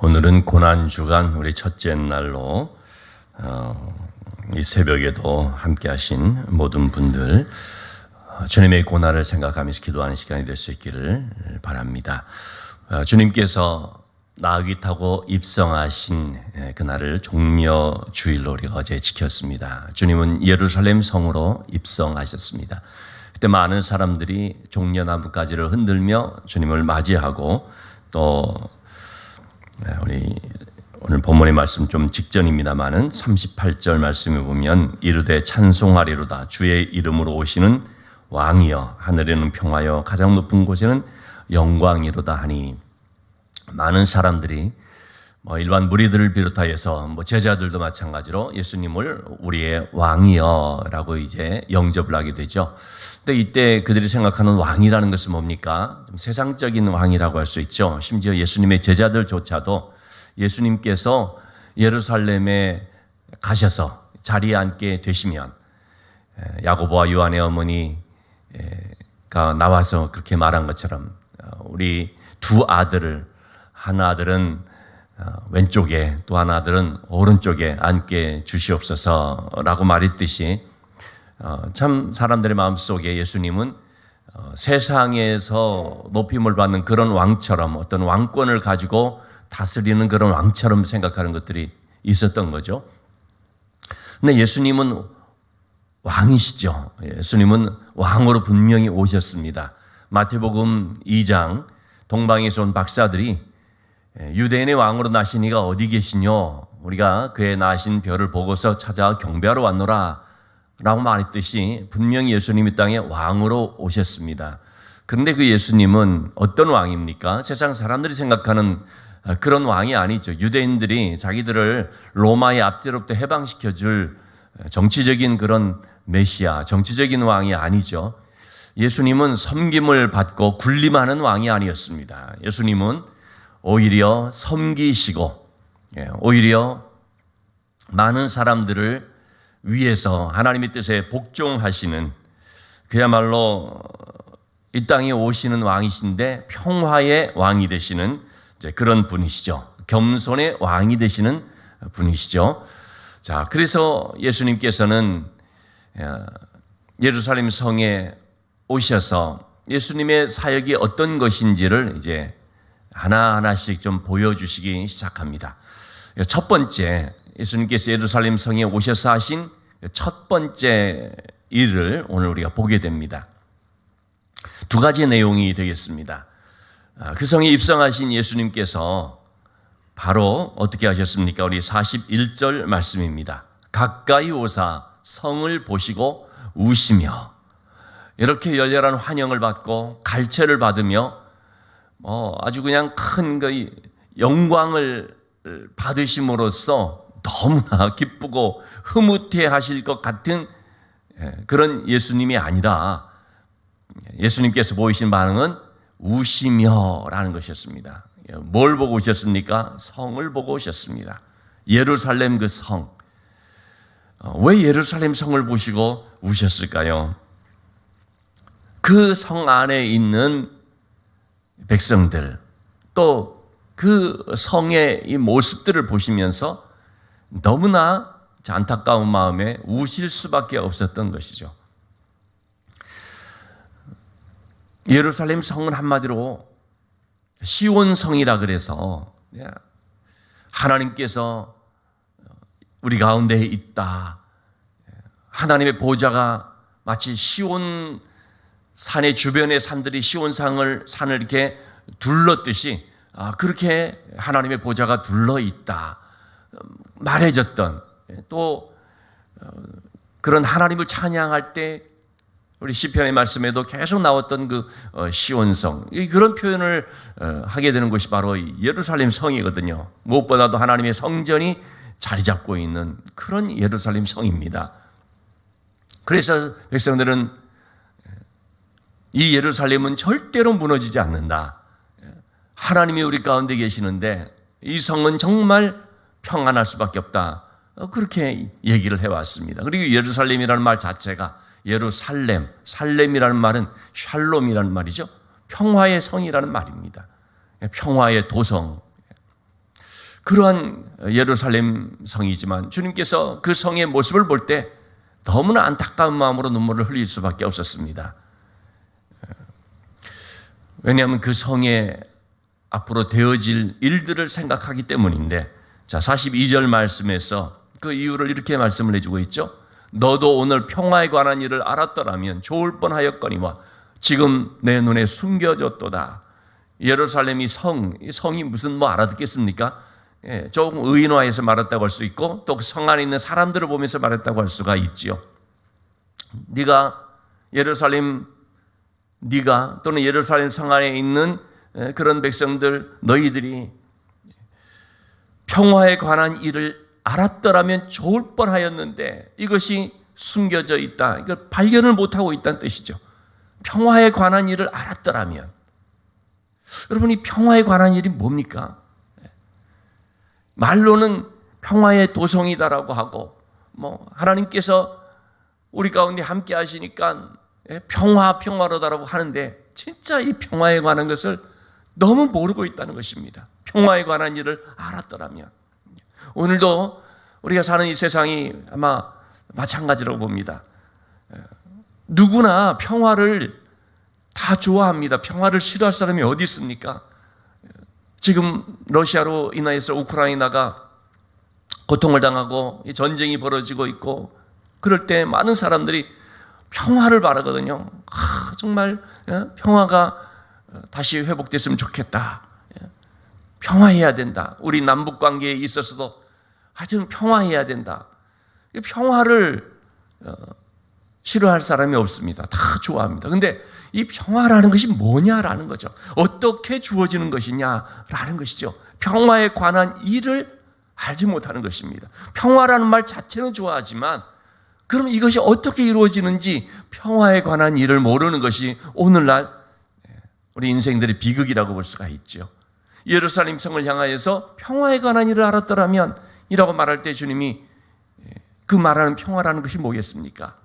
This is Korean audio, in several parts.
오늘은 고난주간 우리 첫째 날로 이 새벽에도 함께 하신 모든 분들 주님의 고난을 생각하면서 기도하는 시간이 될 수 있기를 바랍니다. 주님께서 나귀 타고 입성하신 그날을 종려주일로 우리가 어제 지켰습니다. 주님은 예루살렘 성으로 입성하셨습니다. 그때 많은 사람들이 종려나무가지를 흔들며 주님을 맞이하고 또 우리 오늘 본문의 말씀 좀 직전입니다만은 38절 말씀에 보면 이르되 찬송하리로다 주의 이름으로 오시는 왕이여 하늘에는 평화여 가장 높은 곳에는 영광이로다 하니 많은 사람들이 일반 무리들을 비롯하여서 제자들도 마찬가지로 예수님을 우리의 왕이여라고 이제 영접을 하게 되죠. 근데 이때 그들이 생각하는 왕이라는 것은 뭡니까? 좀 세상적인 왕이라고 할 수 있죠. 심지어 예수님의 제자들조차도 예수님께서 예루살렘에 가셔서 자리에 앉게 되시면 야고보와 요한의 어머니가 나와서 그렇게 말한 것처럼 우리 두 아들을 한 아들은 왼쪽에 또 한 아들은 오른쪽에 앉게 주시옵소서라고 말했듯이 참 사람들의 마음속에 예수님은 세상에서 높임을 받는 그런 왕처럼 어떤 왕권을 가지고 다스리는 그런 왕처럼 생각하는 것들이 있었던 거죠. 근데 예수님은 왕이시죠. 예수님은 왕으로 분명히 오셨습니다. 마태복음 2장 동방에서 온 박사들이 유대인의 왕으로 나신 이가 어디 계시뇨? 우리가 그의 나신 별을 보고서 찾아 경배하러 왔노라 라고 말했듯이 분명히 예수님이 땅에 왕으로 오셨습니다. 그런데 그 예수님은 어떤 왕입니까? 세상 사람들이 생각하는 그런 왕이 아니죠. 유대인들이 자기들을 로마의 압제로부터 해방시켜줄 정치적인 그런 메시아, 정치적인 왕이 아니죠. 예수님은 섬김을 받고 군림하는 왕이 아니었습니다. 예수님은 오히려 섬기시고 오히려 많은 사람들을 위해서 하나님의 뜻에 복종하시는 그야말로 이 땅에 오시는 왕이신데 평화의 왕이 되시는 그런 분이시죠. 겸손의 왕이 되시는 분이시죠. 자, 그래서 예수님께서는 예루살렘 성에 오셔서 예수님의 사역이 어떤 것인지를 이제 하나하나씩 좀 보여주시기 시작합니다. 첫 번째, 예수님께서 예루살렘 성에 오셔서 하신 첫 번째 일을 오늘 우리가 보게 됩니다. 두 가지 내용이 되겠습니다. 그 성에 입성하신 예수님께서 바로 어떻게 하셨습니까? 우리 41절 말씀입니다. 가까이 오사 성을 보시고 우시며 이렇게 열렬한 환영을 받고 갈채를 받으며 아주 그냥 큰 그 영광을 받으심으로써 너무나 기쁘고 흐뭇해 하실 것 같은 그런 예수님이 아니라 예수님께서 보이신 반응은 우시며라는 것이었습니다. 뭘 보고 오셨습니까? 성을 보고 오셨습니다. 예루살렘 그 성. 왜 예루살렘 성을 보시고 우셨을까요? 그 성 안에 있는 백성들 또 그 성의 이 모습들을 보시면서 너무나 안타까운 마음에 우실 수밖에 없었던 것이죠. 예루살렘 성은 한마디로 시온성이라 그래서 하나님께서 우리 가운데 있다. 하나님의 보좌가 마치 시온 산의 주변의 산들이 시온산을 이렇게 둘렀듯이 그렇게 하나님의 보좌가 둘러 있다. 말해졌던 또 그런 하나님을 찬양할 때 우리 시편의 말씀에도 계속 나왔던 그 시온성 그런 표현을 하게 되는 것이 바로 예루살렘 성이거든요. 무엇보다도 하나님의 성전이 자리 잡고 있는 그런 예루살렘 성입니다. 그래서 백성들은 이 예루살렘은 절대로 무너지지 않는다. 하나님이 우리 가운데 계시는데 이 성은 정말 평안할 수밖에 없다. 그렇게 얘기를 해왔습니다. 그리고 예루살렘이라는 말 자체가 예루살렘, 살렘이라는 말은 샬롬이라는 말이죠. 평화의 성이라는 말입니다. 평화의 도성. 그러한 예루살렘 성이지만 주님께서 그 성의 모습을 볼 때 너무나 안타까운 마음으로 눈물을 흘릴 수밖에 없었습니다. 왜냐하면 그 성에 앞으로 되어질 일들을 생각하기 때문인데, 자, 42절 말씀에서 그 이유를 이렇게 말씀을 해주고 있죠. 너도 오늘 평화에 관한 일을 알았더라면 좋을 뻔하였거니와 지금 내 눈에 숨겨졌도다. 예루살렘이 성이 무슨 알아듣겠습니까? 조금 의인화해서 말했다고 할 수 있고 또 그 성 안에 있는 사람들을 보면서 말했다고 할 수가 있지요. 네가 또는 예루살렘 성 안에 있는 그런 백성들, 너희들이 평화에 관한 일을 알았더라면 좋을 뻔하였는데 이것이 숨겨져 있다. 이걸 발견을 못하고 있다는 뜻이죠. 평화에 관한 일을 알았더라면. 여러분, 이 평화에 관한 일이 뭡니까? 말로는 평화의 도성이다라고 하고 하나님께서 우리 가운데 함께 하시니까 평화로다라고 하는데 진짜 이 평화에 관한 것을 너무 모르고 있다는 것입니다. 평화에 관한 일을 알았더라면. 오늘도 우리가 사는 이 세상이 아마 마찬가지라고 봅니다. 누구나 평화를 다 좋아합니다. 평화를 싫어할 사람이 어디 있습니까? 지금 러시아로 인하여서 우크라이나가 고통을 당하고 전쟁이 벌어지고 있고 그럴 때 많은 사람들이 평화를 바라거든요. 정말 평화가 다시 회복됐으면 좋겠다. 평화해야 된다. 우리 남북 관계에 있어서도 하여튼 평화해야 된다. 평화를 싫어할 사람이 없습니다. 다 좋아합니다. 근데 이 평화라는 것이 뭐냐라는 거죠. 어떻게 주어지는 것이냐라는 것이죠. 평화에 관한 일을 알지 못하는 것입니다. 평화라는 말 자체는 좋아하지만 그럼 이것이 어떻게 이루어지는지 평화에 관한 일을 모르는 것이 오늘날 우리 인생들의 비극이라고 볼 수가 있죠. 예루살렘 성을 향하여서 평화에 관한 일을 알았더라면 이라고 말할 때 주님이 그 말하는 평화라는 것이 뭐겠습니까?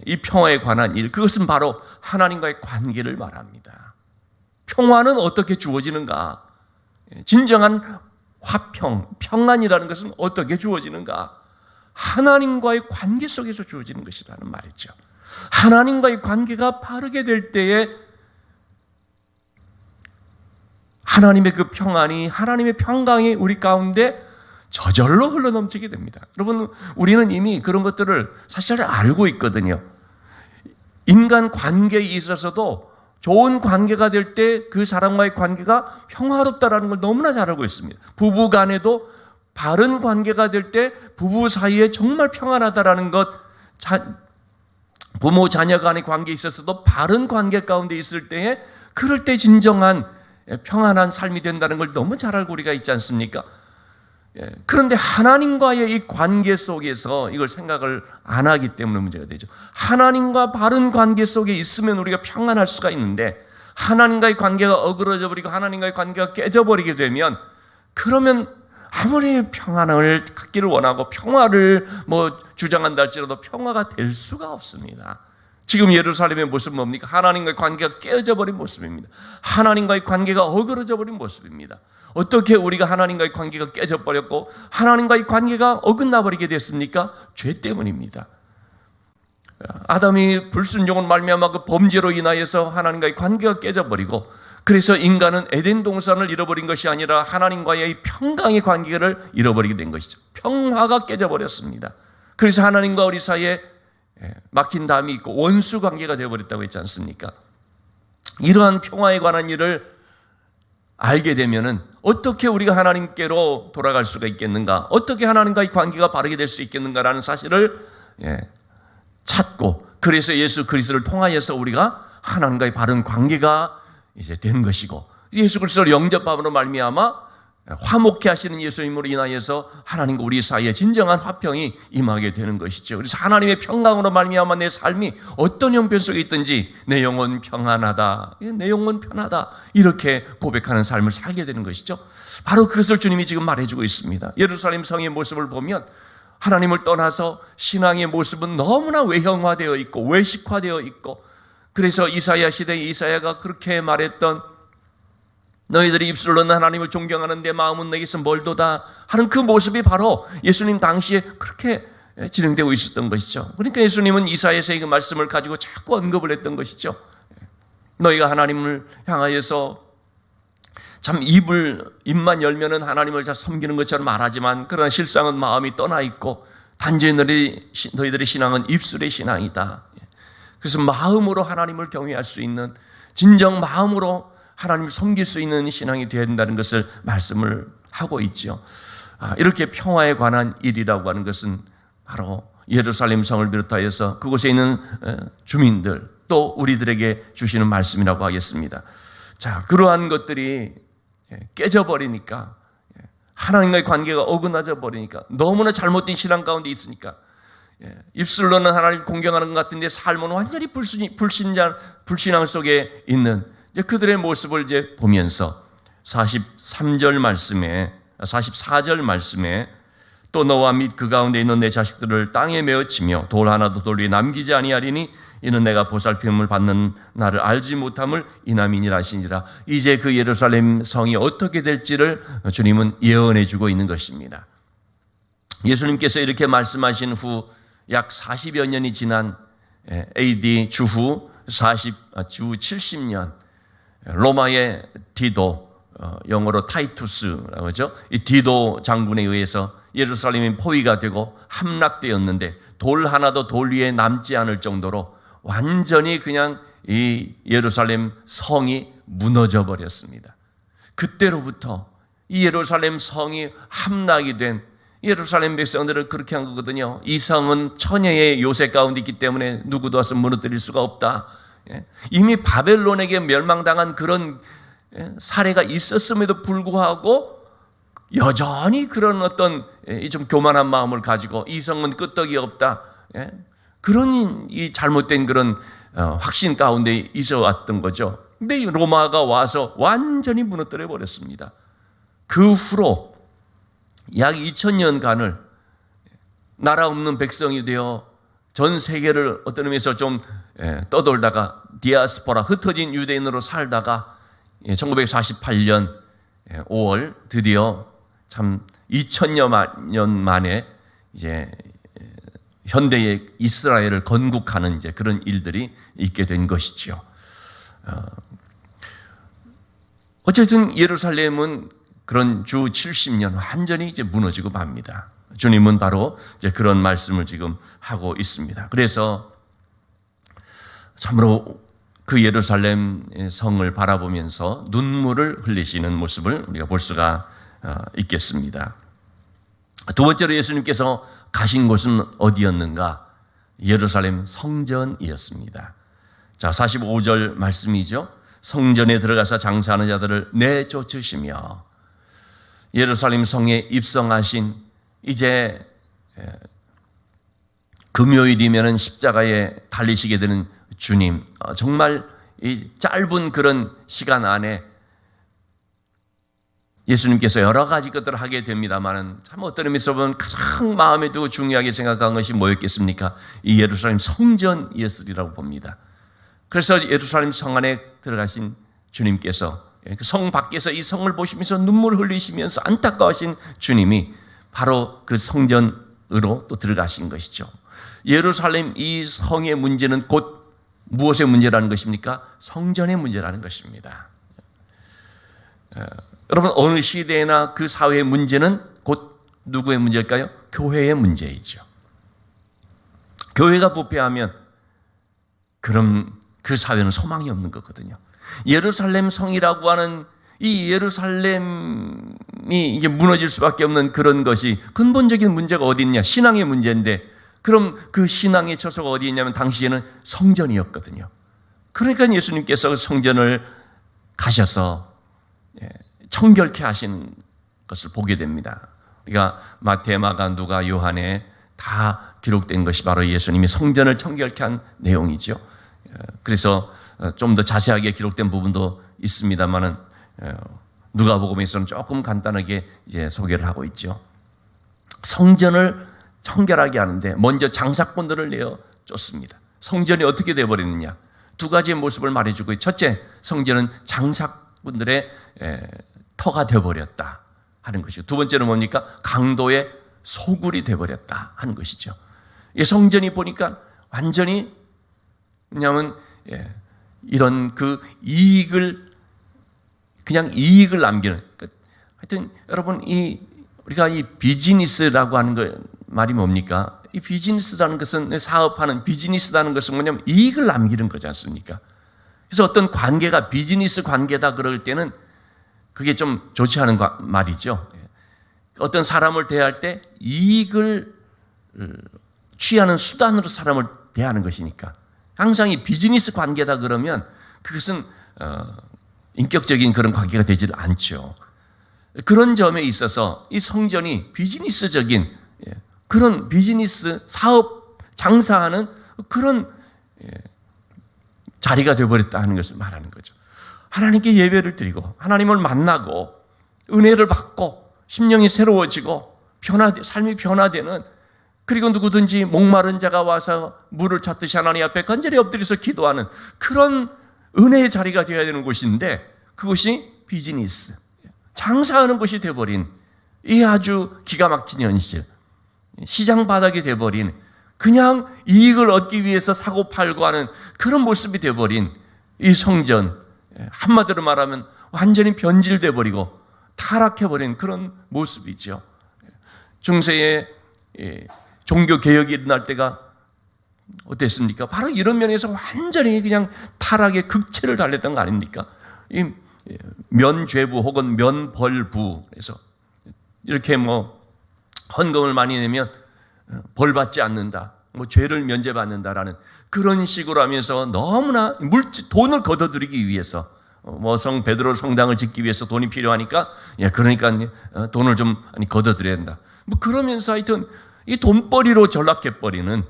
이 평화에 관한 일, 그것은 바로 하나님과의 관계를 말합니다. 평화는 어떻게 주어지는가? 진정한 평안이라는 것은 어떻게 주어지는가? 하나님과의 관계 속에서 주어지는 것이라는 말이죠. 하나님과의 관계가 바르게 될 때에 하나님의 그 평안이, 하나님의 평강이 우리 가운데 저절로 흘러넘치게 됩니다. 여러분, 우리는 이미 그런 것들을 사실 알고 있거든요. 인간 관계에 있어서도 좋은 관계가 될 때 그 사람과의 관계가 평화롭다라는 걸 너무나 잘 알고 있습니다. 부부 간에도 바른 관계가 될 때 부부 사이에 정말 평안하다라는 것, 부모 자녀 간의 관계에 있어서도 바른 관계 가운데 있을 때에 그럴 때 진정한 평안한 삶이 된다는 걸 너무 잘 알고 우리가 있지 않습니까? 그런데 하나님과의 이 관계 속에서 이걸 생각을 안 하기 때문에 문제가 되죠. 하나님과 바른 관계 속에 있으면 우리가 평안할 수가 있는데 하나님과의 관계가 어그러져 버리고 하나님과의 관계가 깨져버리게 되면 그러면 아무리 평안을 갖기를 원하고 평화를 주장한다 할지라도 평화가 될 수가 없습니다. 지금 예루살렘의 모습은 뭡니까? 하나님과의 관계가 깨어져 버린 모습입니다. 하나님과의 관계가 어그러져 버린 모습입니다. 어떻게 우리가 하나님과의 관계가 깨져버렸고 하나님과의 관계가 어긋나 버리게 됐습니까? 죄 때문입니다. 아담이 불순종을 말미암아 그 범죄로 인하여서 하나님과의 관계가 깨져버리고 그래서 인간은 에덴 동산을 잃어버린 것이 아니라 하나님과의 평강의 관계를 잃어버리게 된 것이죠. 평화가 깨져버렸습니다. 그래서 하나님과 우리 사이에 막힌 담이 있고 원수 관계가 되어버렸다고 했지 않습니까? 이러한 평화에 관한 일을 알게 되면은 어떻게 우리가 하나님께로 돌아갈 수가 있겠는가? 어떻게 하나님과의 관계가 바르게 될 수 있겠는가라는 사실을 찾고 그래서 예수 그리스도를 통하여서 우리가 하나님과의 바른 관계가 이제 된 것이고 예수 그리스도를 영접함으로 말미암아 화목케 하시는 예수님으로 인하여서 하나님과 우리 사이에 진정한 화평이 임하게 되는 것이죠. 그래서 하나님의 평강으로 말미암아 내 삶이 어떤 형편 속에 있든지 내 영혼 평안하다, 내 영혼 편하다 이렇게 고백하는 삶을 살게 되는 것이죠. 바로 그것을 주님이 지금 말해주고 있습니다. 예루살렘 성의 모습을 보면 하나님을 떠나서 신앙의 모습은 너무나 외형화되어 있고 외식화되어 있고 그래서 이사야 시대에 이사야가 그렇게 말했던 너희들이 입술로는 하나님을 존경하는데 마음은 내게서 멀도다 하는 그 모습이 바로 예수님 당시에 그렇게 진행되고 있었던 것이죠. 그러니까 예수님은 이사야서의 그 말씀을 가지고 자꾸 언급을 했던 것이죠. 너희가 하나님을 향하여서 참 입만 열면은 하나님을 잘 섬기는 것처럼 말하지만 그러나 실상은 마음이 떠나 있고 단지 너희들의 신앙은 입술의 신앙이다. 그래서 마음으로 하나님을 경외할 수 있는, 진정 마음으로 하나님을 섬길 수 있는 신앙이 되어야 된다는 것을 말씀을 하고 있죠. 이렇게 평화에 관한 일이라고 하는 것은 바로 예루살렘 성을 비롯하여서 그곳에 있는 주민들 또 우리들에게 주시는 말씀이라고 하겠습니다. 자, 그러한 것들이 깨져버리니까, 하나님과의 관계가 어긋나져 버리니까, 너무나 잘못된 신앙 가운데 있으니까, 입술로는 하나님 공경하는 것 같은데 삶은 완전히 불신앙 속에 있는 그들의 모습을 이제 보면서 44절 말씀에 또 너와 및 그 가운데 있는 내 자식들을 땅에 메어 치며 돌 하나도 돌 위에 남기지 아니하리니 이는 내가 보살핌을 받는 나를 알지 못함을 인함이니라 하시니라. 이제 그 예루살렘 성이 어떻게 될지를 주님은 예언해 주고 있는 것입니다. 예수님께서 이렇게 말씀하신 후 약 40여 년이 지난 AD 주후 70년 로마의 디도, 영어로 타이투스라고 하죠. 이 디도 장군에 의해서 예루살렘이 포위가 되고 함락되었는데 돌 하나도 돌 위에 남지 않을 정도로 완전히 그냥 이 예루살렘 성이 무너져 버렸습니다. 그때로부터 이 예루살렘 성이 함락이 된, 예루살렘 백성들을 그렇게 한 거거든요. 이 성은 처녀의 요새 가운데 있기 때문에 누구도 와서 무너뜨릴 수가 없다. 이미 바벨론에게 멸망당한 그런 사례가 있었음에도 불구하고 여전히 그런 어떤 좀 교만한 마음을 가지고 이 성은 끄떡이 없다. 그런 이 잘못된 그런 확신 가운데 있어 왔던 거죠. 근데 로마가 와서 완전히 무너뜨려 버렸습니다. 그 후로 약 2000년간을 나라 없는 백성이 되어 전 세계를 어떤 의미에서 좀 떠돌다가 디아스포라, 흩어진 유대인으로 살다가 1948년 5월 드디어 참 2000년 만에 이제 현대의 이스라엘을 건국하는 이제 그런 일들이 있게 된 것이죠. 어쨌든 예루살렘은 그런 주 70년 완전히 이제 무너지고 맙니다. 주님은 바로 이제 그런 말씀을 지금 하고 있습니다. 그래서 참으로 그 예루살렘 성을 바라보면서 눈물을 흘리시는 모습을 우리가 볼 수가 있겠습니다. 두 번째로 예수님께서 가신 곳은 어디였는가? 예루살렘 성전이었습니다. 자, 45절 말씀이죠. 성전에 들어가서 장사하는 자들을 내쫓으시며 예루살렘 성에 입성하신, 이제 금요일이면 십자가에 달리시게 되는 주님, 정말 이 짧은 그런 시간 안에 예수님께서 여러 가지 것들을 하게 됩니다만 참 어떤 의미에서 보면 가장 마음에 두고 중요하게 생각한 것이 뭐였겠습니까? 이 예루살렘 성전이었으리라고 봅니다. 그래서 예루살렘 성 안에 들어가신 주님께서 성 밖에서 이 성을 보시면서 눈물을 흘리시면서 안타까워하신 주님이 바로 그 성전으로 또 들어가신 것이죠. 예루살렘 이 성의 문제는 곧 무엇의 문제라는 것입니까? 성전의 문제라는 것입니다. 여러분, 어느 시대나 그 사회의 문제는 곧 누구의 문제일까요? 교회의 문제이죠. 교회가 부패하면 그럼 그 사회는 소망이 없는 거거든요. 예루살렘 성이라고 하는 이 예루살렘이 이게 무너질 수밖에 없는 그런 것이 근본적인 문제가 어디 있냐? 신앙의 문제인데, 그럼 그 신앙의 처소가 어디 있냐면 당시에는 성전이었거든요. 그러니까 예수님께서 성전을 가셔서 청결케 하신 것을 보게 됩니다. 우리가 마태, 마가, 누가, 요한에 다 기록된 것이 바로 예수님이 성전을 청결케 한 내용이죠. 그래서 좀 더 자세하게 기록된 부분도 있습니다만은 누가복음에서는 조금 간단하게 이제 소개를 하고 있죠. 성전을 청결하게 하는데 먼저 장사꾼들을 내어 쫓습니다. 성전이 어떻게 되어버리느냐? 두 가지의 모습을 말해주고, 첫째, 성전은 장사꾼 분들의 터가 되어버렸다 하는 것이고, 두 번째는 뭡니까? 강도의 소굴이 되어버렸다 하는 것이죠. 이 성전이 보니까 완전히, 왜냐하면 이런 그 그냥 이익을 남기는, 하여튼 여러분, 우리가 이 비즈니스라고 하는 거 말이 뭡니까? 이 비즈니스라는 것은, 사업하는 비즈니스라는 것은 뭐냐면 이익을 남기는 거지 않습니까? 그래서 어떤 관계가 비즈니스 관계다 그럴 때는 그게 좀 좋지 않은 말이죠. 어떤 사람을 대할 때 이익을 취하는 수단으로 사람을 대하는 것이니까, 항상 이 비즈니스 관계다 그러면 그것은 인격적인 그런 관계가 되지 않죠. 그런 점에 있어서 이 성전이 비즈니스적인 그런 비즈니스 사업 장사하는 그런 자리가 되어버렸다 하는 것을 말하는 거죠. 하나님께 예배를 드리고 하나님을 만나고 은혜를 받고 심령이 새로워지고 삶이 변화되는, 그리고 누구든지 목마른 자가 와서 물을 찾듯이 하나님 앞에 간절히 엎드려서 기도하는 그런 은혜의 자리가 되어야 되는 곳인데, 그것이 비즈니스, 장사하는 것이 되어버린 이 아주 기가 막힌 현실, 시장 바닥이 되어버린, 그냥 이익을 얻기 위해서 사고 팔고 하는 그런 모습이 되어버린 이 성전, 한마디로 말하면 완전히 변질되어 버리고 타락해버린 그런 모습이죠. 중세에 종교개혁이 일어날 때가 어땠습니까? 바로 이런 면에서 완전히 그냥 타락의 극치를 달렸던 거 아닙니까? 이 면죄부 혹은 면벌부, 그래서 이렇게 헌금을 많이 내면 벌 받지 않는다, 죄를 면제받는다라는 그런 식으로 하면서 너무나 돈을 걷어들이기 위해서, 성 베드로 성당을 짓기 위해서 돈이 필요하니까, 그러니까 돈을 좀 걷어들여야 된다. 그러면서 하여튼 이 돈벌이로 전락해버리는,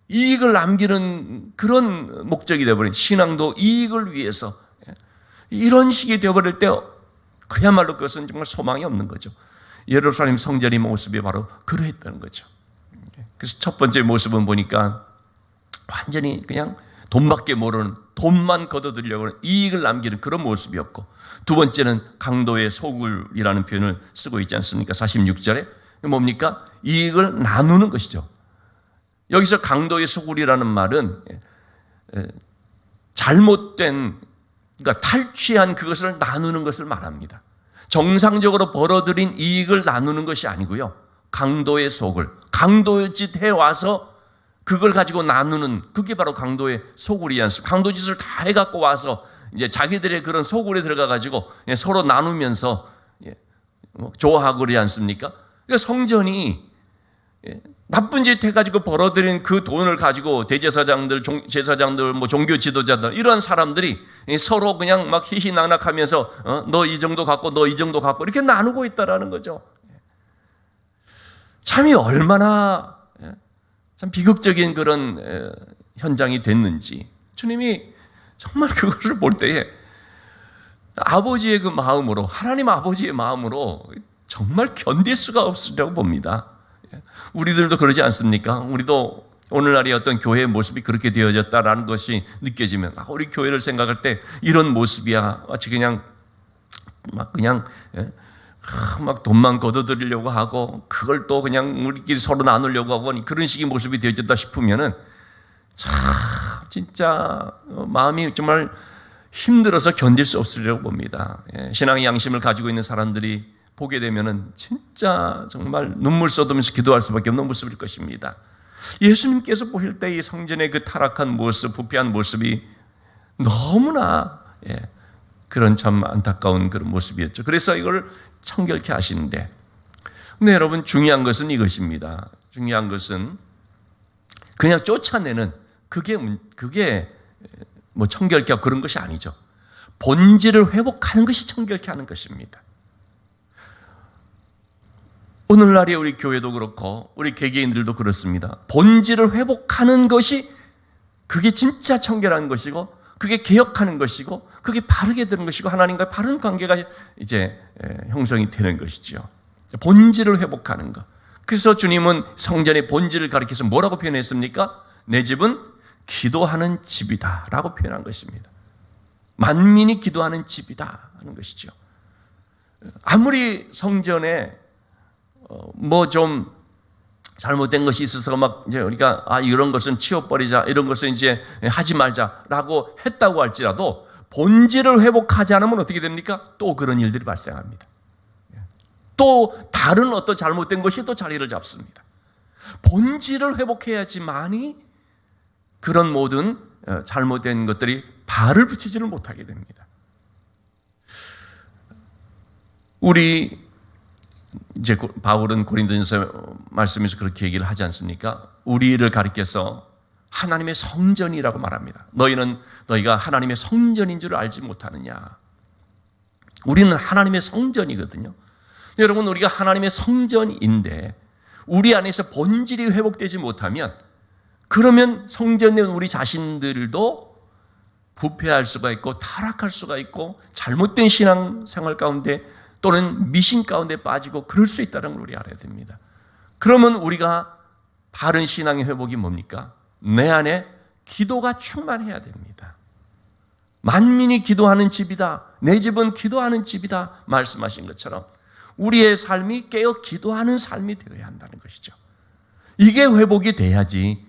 이익을 남기는 그런 목적이 되어버린, 신앙도 이익을 위해서 이런 식이 되어버릴 때 그야말로 그것은 정말 소망이 없는 거죠. 예루살렘 성전의 모습이 바로 그러했다는 거죠. 그래서 첫 번째 모습은 보니까 완전히 그냥 돈밖에 모르는, 돈만 걷어들이려고 하는, 이익을 남기는 그런 모습이었고, 두 번째는 강도의 소굴이라는 표현을 쓰고 있지 않습니까? 46절에 뭡니까? 이익을 나누는 것이죠. 여기서 강도의 소굴이라는 말은 잘못된, 그러니까 탈취한 그것을 나누는 것을 말합니다. 정상적으로 벌어들인 이익을 나누는 것이 아니고요, 강도의 소굴, 강도의 짓 해와서 그걸 가지고 나누는, 그게 바로 강도의 소굴이지 않습니까? 강도 짓을 다 해갖고 와서 이제 자기들의 그런 소굴에 들어가가지고 서로 나누면서 좋아하고 그러지 않습니까? 그러니까 성전이 나쁜 짓 해가지고 벌어들인 그 돈을 가지고 대제사장들, 제사장들, 종교 지도자들, 이런 사람들이 서로 그냥 막 희희낙낙하면서 너 이 정도 갖고 너 이 정도 갖고 이렇게 나누고 있다라는 거죠. 참이 얼마나 참 비극적인 그런 현장이 됐는지, 주님이 정말 그것을 볼 때에 아버지의 그 마음으로, 하나님 아버지의 마음으로 정말 견딜 수가 없으리라고 봅니다. 우리들도 그러지 않습니까? 우리도 오늘날의 어떤 교회의 모습이 그렇게 되어졌다라는 것이 느껴지면, 우리 교회를 생각할 때 이런 모습이야, 마치 그냥 막 돈만 걷어들이려고 하고 그걸 또 그냥 우리끼리 서로 나누려고 하고 그런 식의 모습이 되어졌다 싶으면은 참 진짜 마음이 정말 힘들어서 견딜 수 없으리라고 봅니다. 신앙의 양심을 가지고 있는 사람들이 보게 되면은 진짜 정말 눈물 쏟으면서 기도할 수밖에 없는 모습일 것입니다. 예수님께서 보실 때 이 성전의 그 타락한 모습, 부패한 모습이 너무나 그런 참 안타까운 그런 모습이었죠. 그래서 이걸 청결케 하시는데, 근데 여러분 중요한 것은 이것입니다. 중요한 것은 그냥 쫓아내는 그게 청결케 하고 그런 것이 아니죠. 본질을 회복하는 것이 청결케 하는 것입니다. 오늘날의 우리 교회도 그렇고 우리 개개인들도 그렇습니다. 본질을 회복하는 것이 그게 진짜 청결한 것이고, 그게 개혁하는 것이고, 그게 바르게 되는 것이고, 하나님과의 바른 관계가 이제 형성이 되는 것이죠. 본질을 회복하는 것. 그래서 주님은 성전의 본질을 가리켜서 뭐라고 표현했습니까? 내 집은 기도하는 집이다 라고 표현한 것입니다. 만민이 기도하는 집이다 하는 것이죠. 아무리 성전에 뭐 좀 잘못된 것이 있어서 막 이제 우리가 이런 것은 치워버리자, 이런 것은 이제 하지 말자라고 했다고 할지라도 본질을 회복하지 않으면 어떻게 됩니까? 또 그런 일들이 발생합니다. 또 다른 어떤 잘못된 것이 또 자리를 잡습니다. 본질을 회복해야지만이 그런 모든 잘못된 것들이 발을 붙이지를 못하게 됩니다. 우리 이제 바울은 고린도전서 말씀에서 그렇게 얘기를 하지 않습니까? 우리를 가리켜서 하나님의 성전이라고 말합니다. 너희가 하나님의 성전인 줄 알지 못하느냐. 우리는 하나님의 성전이거든요. 여러분, 우리가 하나님의 성전인데 우리 안에서 본질이 회복되지 못하면, 그러면 성전에 우리 자신들도 부패할 수가 있고 타락할 수가 있고 잘못된 신앙생활 가운데 또는 미신 가운데 빠지고 그럴 수 있다는 걸 우리 알아야 됩니다. 그러면 우리가 바른 신앙의 회복이 뭡니까? 내 안에 기도가 충만해야 됩니다. 만민이 기도하는 집이다. 내 집은 기도하는 집이다. 말씀하신 것처럼 우리의 삶이 깨어 기도하는 삶이 되어야 한다는 것이죠. 이게 회복이 돼야지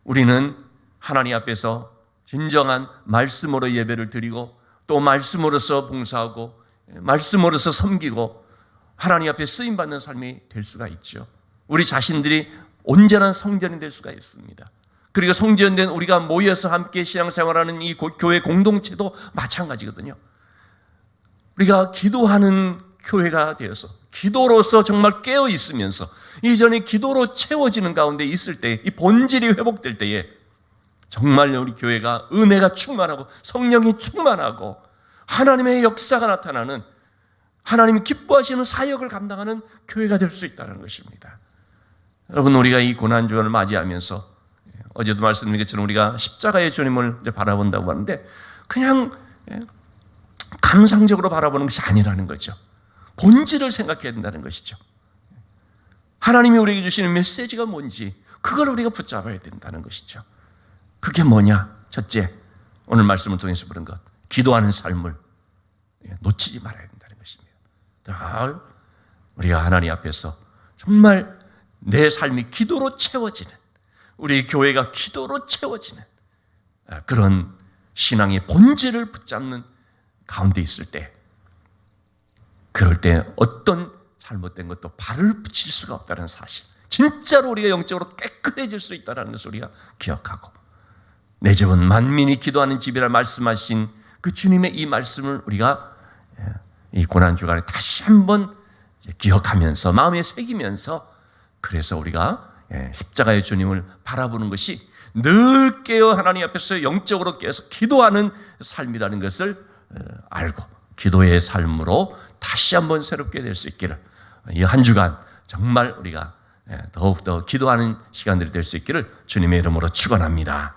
우리는 하나님 앞에서 진정한 말씀으로 예배를 드리고 또 말씀으로서 봉사하고 말씀으로서 섬기고 하나님 앞에 쓰임받는 삶이 될 수가 있죠. 우리 자신들이 온전한 성전이 될 수가 있습니다. 그리고 성전된 우리가 모여서 함께 신앙생활하는 이 교회 공동체도 마찬가지거든요. 우리가 기도하는 교회가 되어서 기도로서 정말 깨어 있으면서 이전에 기도로 채워지는 가운데 있을 때, 이 본질이 회복될 때에 정말 우리 교회가 은혜가 충만하고 성령이 충만하고 하나님의 역사가 나타나는, 하나님이 기뻐하시는 사역을 감당하는 교회가 될 수 있다는 것입니다. 여러분, 우리가 이 고난주간을 맞이하면서 어제도 말씀드린 것처럼 우리가 십자가의 주님을 바라본다고 하는데 그냥 감상적으로 바라보는 것이 아니라는 거죠. 본질을 생각해야 된다는 것이죠. 하나님이 우리에게 주시는 메시지가 뭔지 그걸 우리가 붙잡아야 된다는 것이죠. 그게 뭐냐? 첫째, 오늘 말씀을 통해서 보는 것, 기도하는 삶을 놓치지 말아야 된다는 것입니다. 우리가 하나님 앞에서 정말 내 삶이 기도로 채워지는, 우리 교회가 기도로 채워지는 그런 신앙의 본질을 붙잡는 가운데 있을 때, 그럴 때 어떤 잘못된 것도 발을 붙일 수가 없다는 사실, 진짜로 우리가 영적으로 깨끗해질 수 있다는 것을 우리가 기억하고, 내 집은 만민이 기도하는 집이라 말씀하신 그 주님의 이 말씀을 우리가 이 고난주간에 다시 한번 기억하면서 마음에 새기면서, 그래서 우리가 십자가의 주님을 바라보는 것이 늘 깨어 하나님 앞에서 영적으로 깨어서 기도하는 삶이라는 것을 알고 기도의 삶으로 다시 한번 새롭게 될 수 있기를, 이 한 주간 정말 우리가 더욱더 기도하는 시간들이 될 수 있기를 주님의 이름으로 축원합니다.